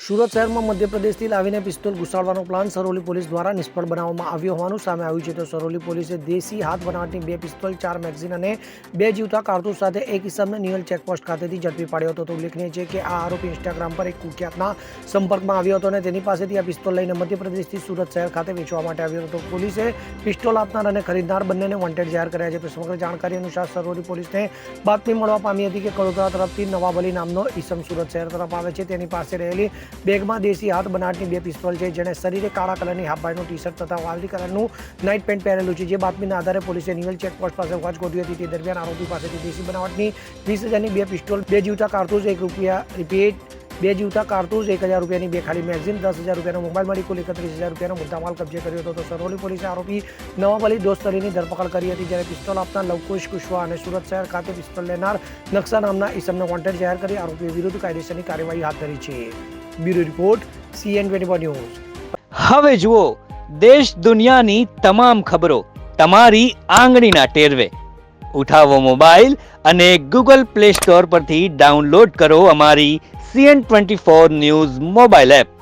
સુરત શહેરમાં મધ્યપ્રદેશથી લાવીને pistol ઘુસાડવાનો plan Saroli police દ્વારા નિષ્ફળ બનાવવામાં આવ્યો હોવાનું સામે આવ્યું છે. તો સરોલી પોલીસે દેશી હાથ બનાવટની 2 પિસ્તોલ, 4 મેગઝીન અને 2 જીવતા કારતૂસ સાથે એક ઇસમને નિયલ ચેકપોસ્ટ ખાતેથી ઝડપી પાડ્યો હતો. તો ઉલ્લેખનીય છે કે આ આરોપી ઇન્સ્ટાગ્રામ પર એક કુખ્યાતના સંપર્કમાં આવ્યો હતો અને તેની પાસેથી આ પિસ્તોલ લઈને મધ્યપ્રદેશથી સુરત શહેર ખાતે વેચવા માટે આવ્યો હતો. પોલીસે પિસ્તોલ આપનાર અને ખરીદનાર બંનેને વોન્ટેડ જાહેર કર્યા છે. તો સમગ્ર જાણકારી અનુસાર સરોલી પોલીસને બાતમી મળવા પામી હતી કે કડોદરા તરફથી નવાબ અલી નામનો ઇસમ સુરત શહેર તરફ આવે છે. તેની પાસે રહેલી બેગમાં દેશી હાથ બનાવટની 2 પિસ્તોલ છે, જેણે શરીરે કાળા કલરની હાફ બાયનું ટી-શર્ટ તથા વાદળી કલરનું નાઇટ પેન્ટ પહેરેલું છે. જે બાતમીના આધારે પોલીસે નિયલ ચેકપોસ્ટ પાસે વોચ ગોઠવી હતી. તે દરમિયાન આરોપી પાસેથી દેશી બનાવટની 20,000ની 2 પિસ્તોલ, 2 જીવતા કારતૂસ, 1 રૂપિયા રિપીટ 2 જીવતા કારતૂસ, 1,000 રૂપિયાની 2 ખાલી મેગઝીન, 10,000 રૂપિયાનો મોબાઈલ મળી કુલ 31,000 રૂપિયાનો મુદ્દામાલ કબજે કર્યો હતો. તો સરોલી પોલીસે આરોપી નવાબ અલી દોસ્ત અલીની ધરપકડ કરી હતી, જ્યારે પિસ્તોલ આપનાર લવકુશ કુશવા અને સુરત શહેર ખાતે પિસ્તોલ લેનાર નકશા નામના ઇસમને વોન્ટેડ જાહેર કરી આરોપીઓ વિરુદ્ધ કાયદેસરની કાર્યવાહી હાથ ધરી છે. Bureau report CN24 news. હવે જુઓ દેશ દુનિયાની તમામ ખબરો તમારી આંગળીના ટેરવે. ઉઠાવો મોબાઈલ અને Google Play Store પરથી ડાઉનલોડ કરો અમારી CN24 ન્યૂઝ મોબાઈલ એપ.